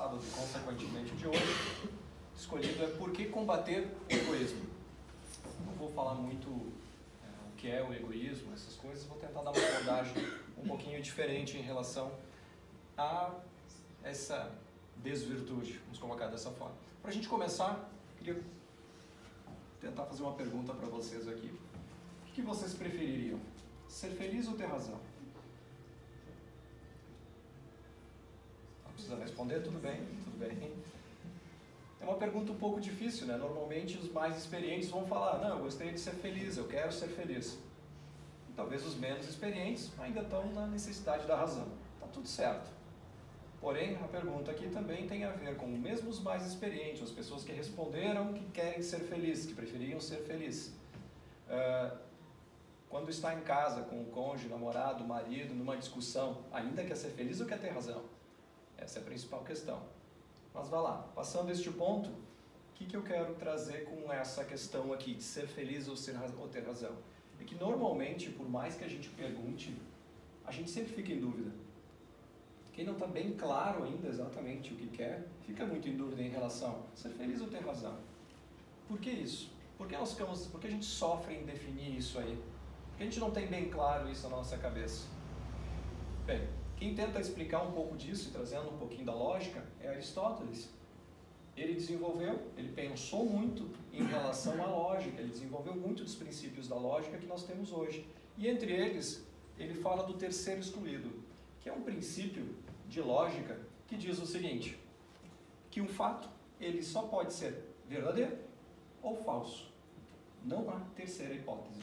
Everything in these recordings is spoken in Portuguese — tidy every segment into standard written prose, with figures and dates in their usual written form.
sábado e consequentemente de hoje, escolhido é por que combater o egoísmo. Não vou falar muito o que é o egoísmo, essas coisas, vou tentar dar uma abordagem um pouquinho diferente em relação a essa desvirtude, vamos colocar dessa forma. Para a gente começar, queria tentar fazer uma pergunta para vocês aqui. O que vocês prefeririam? Ser feliz ou ter razão? Não precisa responder, tudo bem, tudo bem. É uma pergunta um pouco difícil, né? Normalmente os mais experientes vão falar, não, eu gostaria de ser feliz, eu quero ser feliz. E talvez os menos experientes ainda estão na necessidade da razão. Está tudo certo. Porém, a pergunta aqui também tem a ver com mesmo os mais experientes, as pessoas que responderam que querem ser felizes, que preferiam ser felizes. Quando está em casa com o cônjuge, namorado, marido, numa discussão, ainda quer ser feliz ou quer ter razão? Essa é a principal questão. Mas vá lá, passando este ponto, o que eu quero trazer com essa questão aqui de ser feliz ou ter razão? É que normalmente, por mais que a gente pergunte, a gente sempre fica em dúvida. Quem não está bem claro ainda exatamente o que quer, fica muito em dúvida em relação a ser feliz ou ter razão. Por que isso? Por que a gente sofre em definir isso aí? Por que a gente não tem bem claro isso na nossa cabeça? Bem, quem tenta explicar um pouco disso, trazendo um pouquinho da lógica, é Aristóteles. Ele pensou muito em relação à lógica, ele desenvolveu muito dos princípios da lógica que nós temos hoje. E entre eles, ele fala do terceiro excluído, que é um princípio de lógica que diz o seguinte, que um fato, ele só pode ser verdadeiro ou falso. Não há terceira hipótese.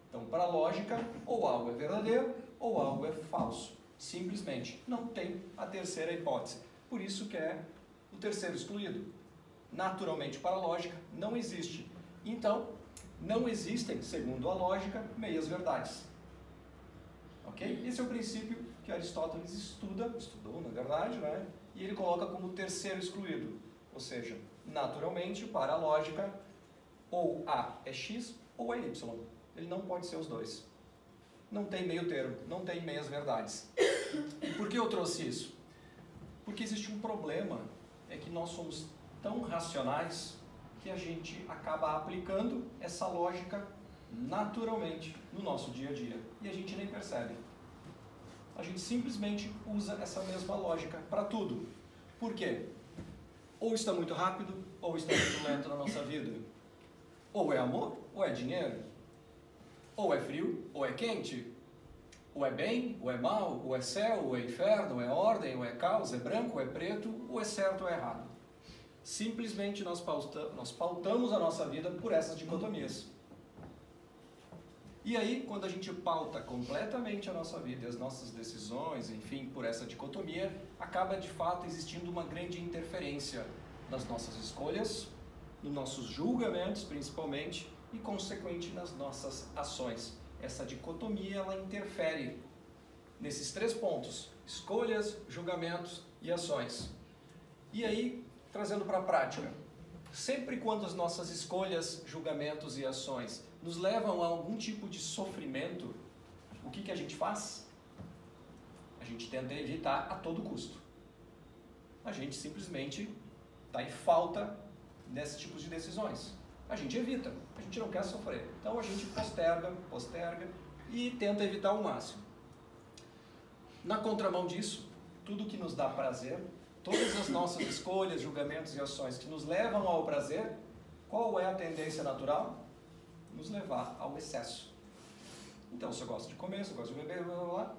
Então, para a lógica, ou algo é verdadeiro ou algo é falso. Simplesmente não tem a terceira hipótese. Por isso que é o terceiro excluído. Naturalmente, para a lógica, não existe. Então, não existem, segundo a lógica, meias verdades. Ok? Esse é o princípio que Aristóteles estudou na verdade, né? E ele coloca como terceiro excluído. Ou seja, naturalmente, para a lógica, ou A é X ou é Y. Ele não pode ser os dois. Não tem meio termo, não tem meias verdades. E por que eu trouxe isso? Porque existe um problema, é que nós somos tão racionais que a gente acaba aplicando essa lógica naturalmente no nosso dia a dia. E a gente nem percebe. A gente simplesmente usa essa mesma lógica para tudo. Por quê? Ou está muito rápido, ou está muito lento na nossa vida. Ou é amor, ou é dinheiro. Ou é frio, ou é quente. Ou é bem, ou é mal, ou é céu, ou é inferno, ou é ordem, ou é caos, é branco, ou é preto, ou é certo ou é errado. Simplesmente nós pautamos a nossa vida por essas dicotomias. E aí, quando a gente pauta completamente a nossa vida e as nossas decisões, enfim, por essa dicotomia, acaba de fato existindo uma grande interferência nas nossas escolhas, nos nossos julgamentos principalmente, e consequente nas nossas ações. Essa dicotomia, ela interfere nesses três pontos, escolhas, julgamentos e ações. E aí, trazendo para a prática, sempre quando as nossas escolhas, julgamentos e ações nos levam a algum tipo de sofrimento, o que a gente faz? A gente tenta evitar a todo custo. A gente simplesmente está em falta desses tipos de decisões. A gente evita, a gente não quer sofrer. Então a gente posterga e tenta evitar ao máximo. Na contramão disso, tudo que nos dá prazer, todas as nossas escolhas, julgamentos e ações que nos levam ao prazer, qual é a tendência natural? Nos levar ao excesso. Então, se eu gosto de comer, se eu gosto de beber, blá, blá, blá,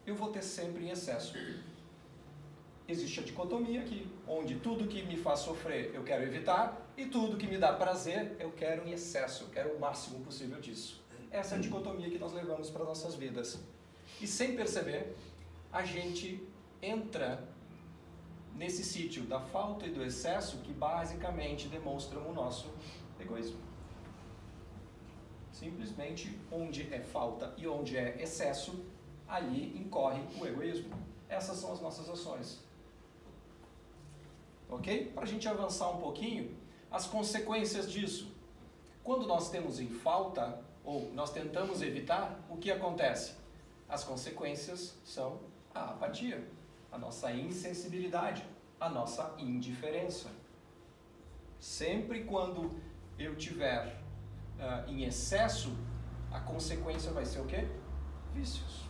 eu vou ter sempre em excesso. Existe a dicotomia aqui, onde tudo que me faz sofrer eu quero evitar e tudo que me dá prazer eu quero em excesso, eu quero o máximo possível disso. Essa é a dicotomia que nós levamos para as nossas vidas. E sem perceber, a gente entra nesse sítio da falta e do excesso que basicamente demonstram o nosso egoísmo. Simplesmente onde é falta e onde é excesso, ali incorre o egoísmo. Essas são as nossas ações. Ok? Para a gente avançar um pouquinho, as consequências disso. Quando nós temos em falta, ou nós tentamos evitar, o que acontece? As consequências são a apatia, a nossa insensibilidade, a nossa indiferença. Sempre quando eu tiver em excesso, a consequência vai ser o quê? Vícios.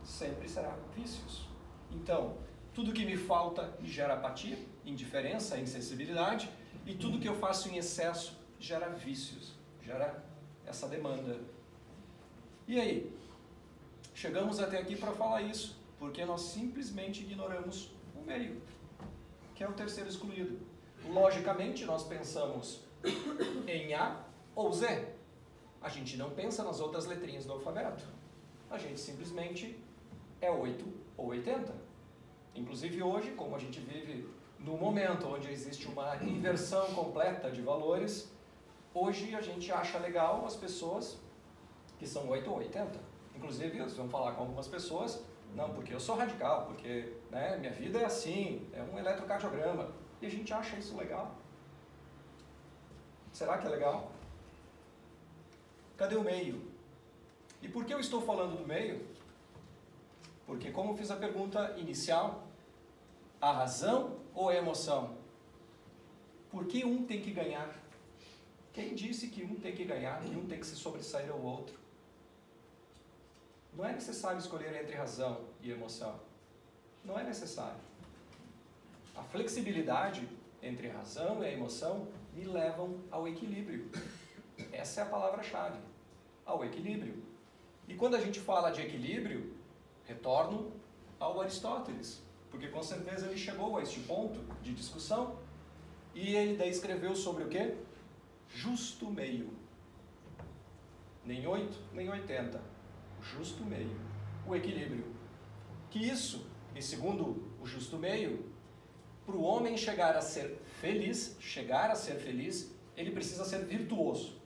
Sempre será vícios. Então, tudo que me falta gera apatia, indiferença, insensibilidade, e tudo que eu faço em excesso gera vícios, gera essa demanda. E aí? Chegamos até aqui para falar isso, porque nós simplesmente ignoramos o meio, que é o terceiro excluído. Logicamente, nós pensamos em A ou Z. A gente não pensa nas outras letrinhas do alfabeto. A gente simplesmente é 8 ou 80. Inclusive hoje, como a gente vive no momento onde existe uma inversão completa de valores, hoje a gente acha legal as pessoas que são 8 ou 80. Inclusive, vocês vão falar com algumas pessoas, não, porque eu sou radical, porque minha vida é assim, é um eletrocardiograma. E a gente acha isso legal. Será que é legal? Cadê o meio? E por que eu estou falando do meio? Porque, como eu fiz a pergunta inicial, a razão ou a emoção? Por que um tem que ganhar? Quem disse que um tem que ganhar, que um tem que se sobressair ao outro? Não é necessário escolher entre razão e emoção. Não é necessário. A flexibilidade entre a razão e a emoção me levam ao equilíbrio. Essa é a palavra-chave, ao equilíbrio. E quando a gente fala de equilíbrio, retorno ao Aristóteles, porque com certeza ele chegou a este ponto de discussão e ele daí escreveu sobre o quê? Justo meio. Nem 8, nem 80. Justo meio. O equilíbrio. Que isso, e segundo o justo meio, para o homem chegar a ser feliz, ele precisa ser virtuoso.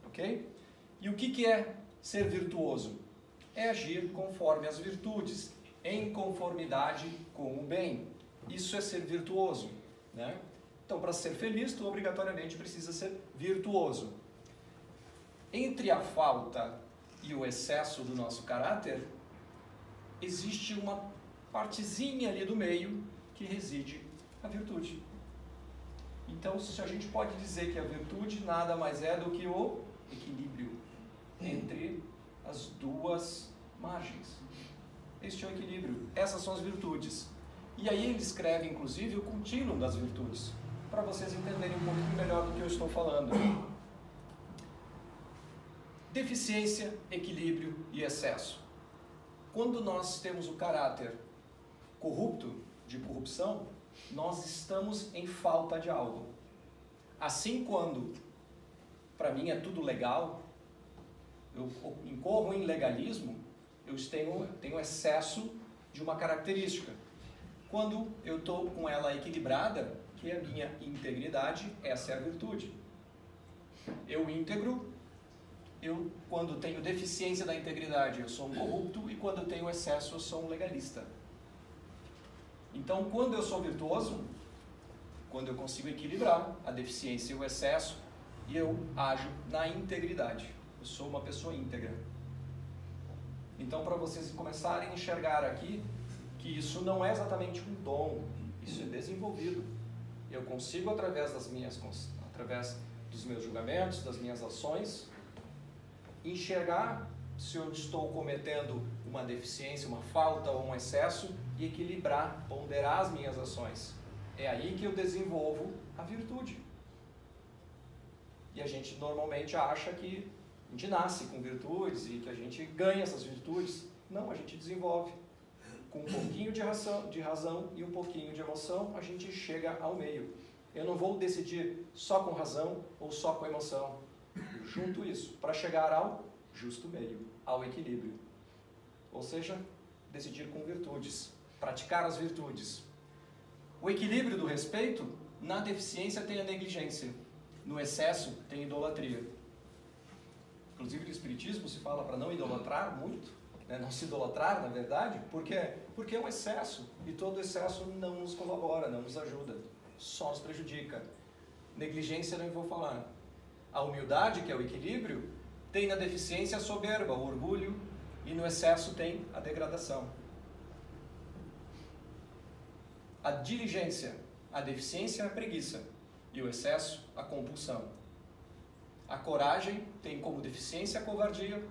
Ok? E o que é ser virtuoso? É agir conforme as virtudes, em conformidade com o bem. Isso é ser virtuoso, né? Então, para ser feliz, tu obrigatoriamente precisa ser virtuoso. Entre a falta e o excesso do nosso caráter, existe uma partezinha ali do meio que reside a virtude. Então, se a gente pode dizer que a virtude nada mais é do que o equilíbrio entre as duas margens. Este é o equilíbrio. Essas são as virtudes. E aí ele escreve, inclusive, o contínuo das virtudes, para vocês entenderem um pouquinho melhor do que eu estou falando. Deficiência, equilíbrio e excesso. Quando nós temos o caráter corrupto, de corrupção, nós estamos em falta de algo. Assim, quando para mim é tudo legal, eu incorro em legalismo, eu tenho excesso de uma característica. Quando eu estou com ela equilibrada, que é a minha integridade, essa é a virtude. Eu íntegro, quando tenho deficiência da integridade, eu sou um corrupto, e quando eu tenho excesso, eu sou um legalista. Então, quando eu sou virtuoso, quando eu consigo equilibrar a deficiência e o excesso, e eu ajo na integridade. Eu sou uma pessoa íntegra. Então, para vocês começarem a enxergar aqui, que isso não é exatamente um dom, isso é desenvolvido. Eu consigo, através dos meus julgamentos, das minhas ações, enxergar se eu estou cometendo uma deficiência, uma falta ou um excesso e equilibrar, ponderar as minhas ações. É aí que eu desenvolvo a virtude. E a gente normalmente acha que a gente nasce com virtudes e que a gente ganha essas virtudes. Não, a gente desenvolve. Com um pouquinho de razão e um pouquinho de emoção, a gente chega ao meio. Eu não vou decidir só com razão ou só com emoção. Eu junto isso para chegar ao justo meio, ao equilíbrio. Ou seja, decidir com virtudes, praticar as virtudes. O equilíbrio do respeito, na deficiência tem a negligência, no excesso tem idolatria. Inclusive no Espiritismo se fala para não idolatrar muito, né? Não se idolatrar, na verdade, porque é um excesso, e todo excesso não nos colabora, não nos ajuda, só nos prejudica. Negligência não vou falar. A humildade, que é o equilíbrio, tem na deficiência a soberba, o orgulho, e no excesso tem a degradação. a diligência, a deficiência é a preguiça e o excesso a compulsão. A coragem tem como deficiência a covardia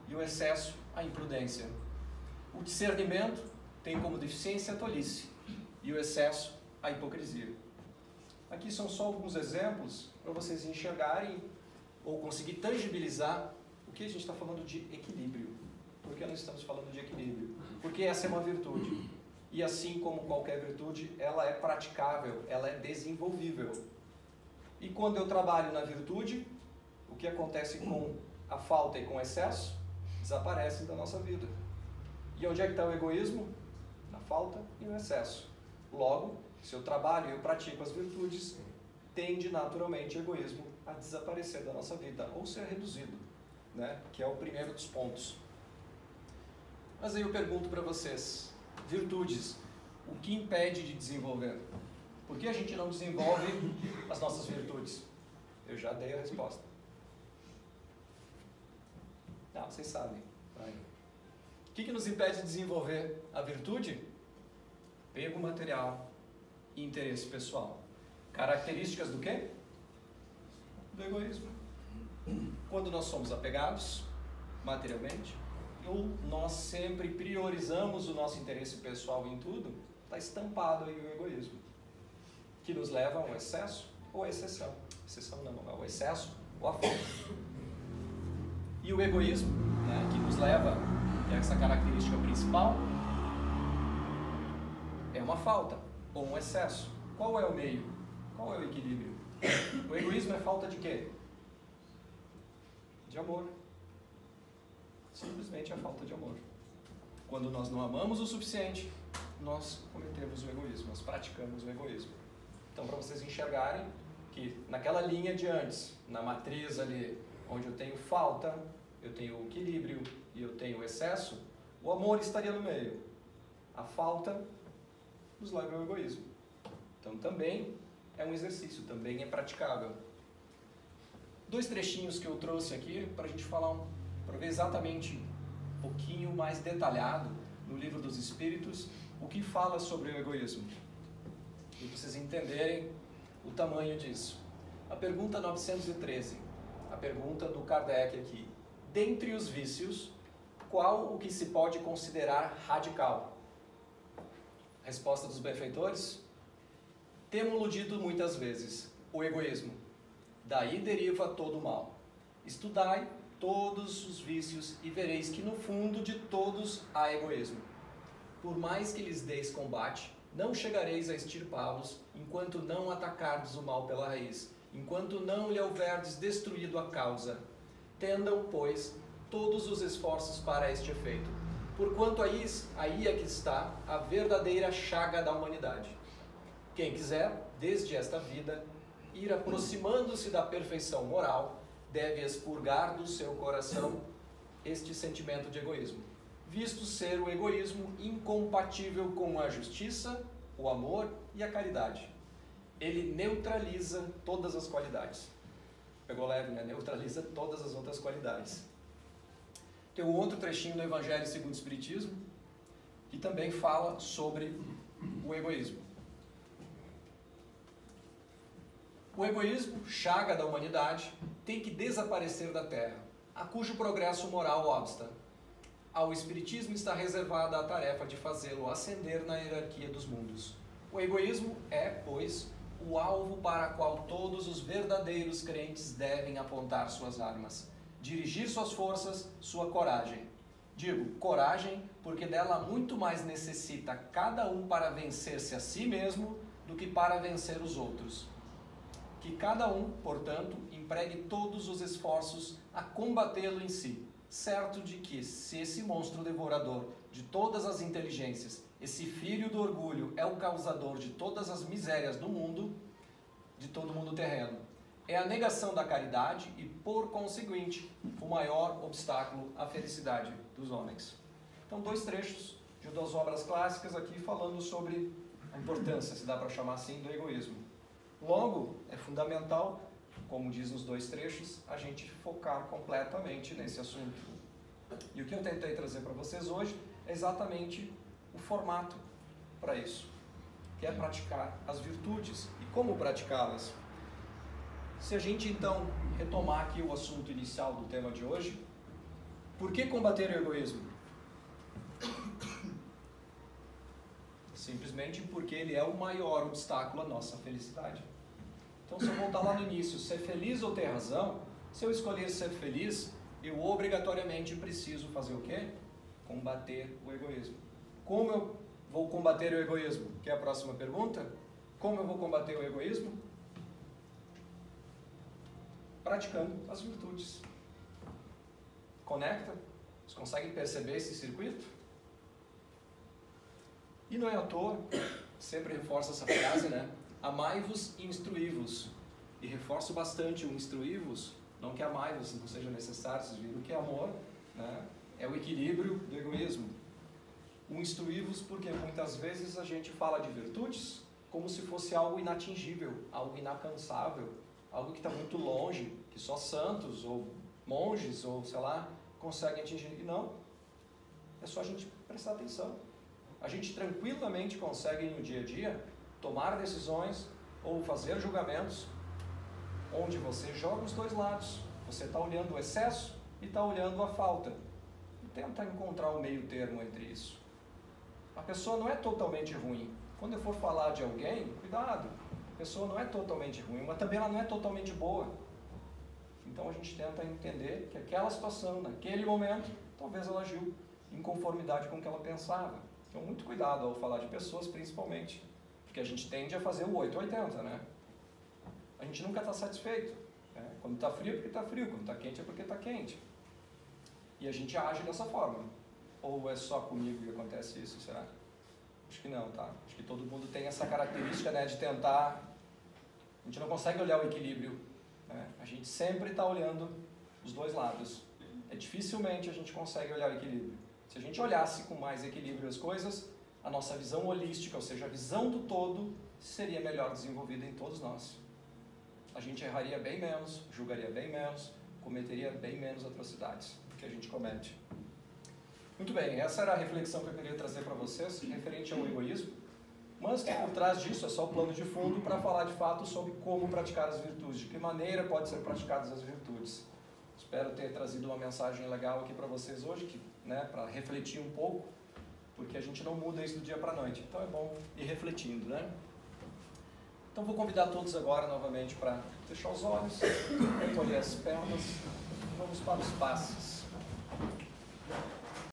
e o excesso a imprudência. O discernimento tem como deficiência a tolice e o excesso a hipocrisia. Aqui são só alguns exemplos para vocês enxergarem ou conseguir tangibilizar o que a gente está falando de equilíbrio. Por que nós estamos falando de equilíbrio? Porque essa é uma virtude. E assim como qualquer virtude, ela é praticável, ela é desenvolvível. E quando eu trabalho na virtude, o que acontece com a falta e com o excesso? Desaparece da nossa vida. E onde é que está o egoísmo? Na falta e no excesso. Logo, se eu trabalho e eu pratico as virtudes, tende naturalmente o egoísmo a desaparecer da nossa vida, ou ser reduzido, né? Que é o primeiro dos pontos. Mas aí eu pergunto para vocês, virtudes, o que impede de desenvolver? Por que a gente não desenvolve as nossas virtudes? Eu já dei a resposta. Ah, vocês sabem. O que nos impede de desenvolver a virtude? Apego material e interesse pessoal. Características do quê? Do egoísmo. Quando nós somos apegados materialmente, ou nós sempre priorizamos o nosso interesse pessoal em tudo, está estampado aí o egoísmo, que nos leva a um excesso ou a exceção. Exceção não, é o excesso ou a falta. E o egoísmo, né, que nos leva, que é essa característica principal, é uma falta ou um excesso. Qual é o meio? Qual é o equilíbrio? O egoísmo é falta de quê? De amor. Simplesmente a falta de amor. Quando nós não amamos o suficiente, nós cometemos o egoísmo, nós praticamos o egoísmo. Então, para vocês enxergarem que naquela linha de antes, na matriz ali, onde eu tenho falta, eu tenho o equilíbrio e eu tenho o excesso, o amor estaria no meio. A falta nos leva ao egoísmo. Então, também é um exercício, também é praticável. 2 trechinhos que eu trouxe aqui para a gente falar para ver exatamente um pouquinho mais detalhado no Livro dos Espíritos o que fala sobre o egoísmo. E para vocês entenderem o tamanho disso. A pergunta 913, a pergunta do Kardec aqui. Dentre os vícios, qual o que se pode considerar radical? Resposta dos benfeitores? Temo-lo dito muitas vezes, o egoísmo. Daí deriva todo o mal. Estudai todos os vícios e vereis que no fundo de todos há egoísmo. Por mais que lhes deis combate, não chegareis a extirpá-los enquanto não atacardes o mal pela raiz, enquanto não lhe houverdes destruído a causa. Tendam, pois, todos os esforços para este efeito, porquanto aí é que está a verdadeira chaga da humanidade. Quem quiser, desde esta vida, ir aproximando-se da perfeição moral, deve expurgar do seu coração este sentimento de egoísmo, visto ser o egoísmo incompatível com a justiça, o amor e a caridade. Ele neutraliza todas as qualidades. Pegou leve, né? Neutraliza todas as outras qualidades. Tem um outro trechinho do Evangelho segundo o Espiritismo, que também fala sobre o egoísmo. O egoísmo, chaga da humanidade, tem que desaparecer da Terra, a cujo progresso moral obsta. Ao Espiritismo está reservada a tarefa de fazê-lo ascender na hierarquia dos mundos. O egoísmo é, pois, o alvo para o qual todos os verdadeiros crentes devem apontar suas armas, dirigir suas forças, sua coragem. Digo, coragem, porque dela muito mais necessita cada um para vencer-se a si mesmo do que para vencer os outros. Que cada um, portanto, empregue todos os esforços a combatê-lo em si, certo de que, se esse monstro devorador de todas as inteligências, esse filho do orgulho, é o causador de todas as misérias do mundo, de todo o mundo terreno, é a negação da caridade e, por conseguinte, o maior obstáculo à felicidade dos homens. Então, 2 trechos de 2 obras clássicas aqui falando sobre a importância, se dá para chamar assim, do egoísmo. Logo, é fundamental, como diz nos 2 trechos, a gente focar completamente nesse assunto. E o que eu tentei trazer para vocês hoje é exatamente o formato para isso. que é praticar as virtudes. E como praticá-las? Se a gente então retomar aqui o assunto inicial do tema de hoje, por que combater o egoísmo? Simplesmente porque ele é o maior obstáculo à nossa felicidade. Então, se eu voltar lá no início, ser feliz ou ter razão, se eu escolher ser feliz, eu obrigatoriamente preciso fazer o quê? Combater o egoísmo. Como eu vou combater o egoísmo? Que é a próxima pergunta. Como eu vou combater o egoísmo? Praticando as virtudes. Conecta? Vocês conseguem perceber esse circuito? E não é à toa, sempre reforço essa frase, né? Amai-vos e instruí-vos. E reforço bastante o instruí-vos, não que amai-vos não seja necessário, vocês viram que amor, né, é o equilíbrio do egoísmo. O instruí-vos porque muitas vezes a gente fala de virtudes como se fosse algo inatingível, algo inalcançável, algo que está muito longe, que só santos ou monges ou sei lá conseguem atingir. E não, é só a gente prestar atenção. A gente tranquilamente consegue no dia a dia tomar decisões ou fazer julgamentos onde você joga os dois lados. Você está olhando o excesso e está olhando a falta. E tenta encontrar o meio termo entre isso. A pessoa não é totalmente ruim. Quando eu for falar de alguém, cuidado. A pessoa não é totalmente ruim, mas também ela não é totalmente boa. Então a gente tenta entender que aquela situação, naquele momento, talvez ela agiu em conformidade com o que ela pensava. Então muito cuidado ao falar de pessoas, principalmente. Porque a gente tende a fazer o 880, né? A gente nunca está satisfeito. Né? Quando está frio é porque está frio, quando está quente é porque está quente. E a gente age dessa forma. Ou é só comigo que acontece isso, será? Acho que não, tá? Acho que todo mundo tem essa característica, né, de tentar... A gente não consegue olhar o equilíbrio. Né? A gente sempre está olhando os dois lados. Dificilmente a gente consegue olhar o equilíbrio. Se a gente olhasse com mais equilíbrio as coisas, a nossa visão holística, ou seja, a visão do todo, seria melhor desenvolvida em todos nós. A gente erraria bem menos, julgaria bem menos, cometeria bem menos atrocidades do que a gente comete. Muito bem, essa era a reflexão que eu queria trazer para vocês, referente ao egoísmo, mas que por trás disso é só o plano de fundo para falar de fato sobre como praticar as virtudes, de que maneira podem ser praticadas as virtudes. Espero ter trazido uma mensagem legal aqui para vocês hoje, que, né, para refletir um pouco, porque a gente não muda isso do dia para a noite, então é bom ir refletindo, né? Então vou convidar todos agora novamente para fechar os olhos, recolher as pernas, vamos para os passes.